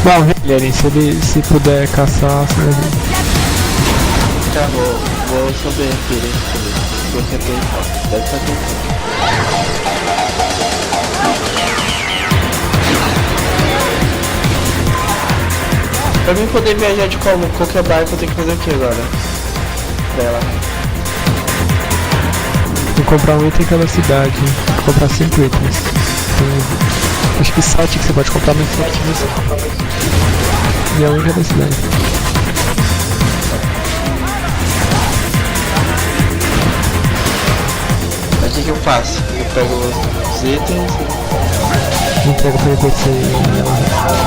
Bom, Guilherme, se puder caçar, você vai ver. Tá, vou subir aqui, você tem, deve estar tentando. Pra mim poder viajar de qualquer barco, eu tenho que fazer o que agora? Pra ela. Tem que comprar um item em cada cidade. Tem que comprar 5 itens. Acho que 7 que você pode comprar, mas 7 você. E é um em cada cidade. Mas o que eu faço? Eu pego os itens Não pega pra NPC.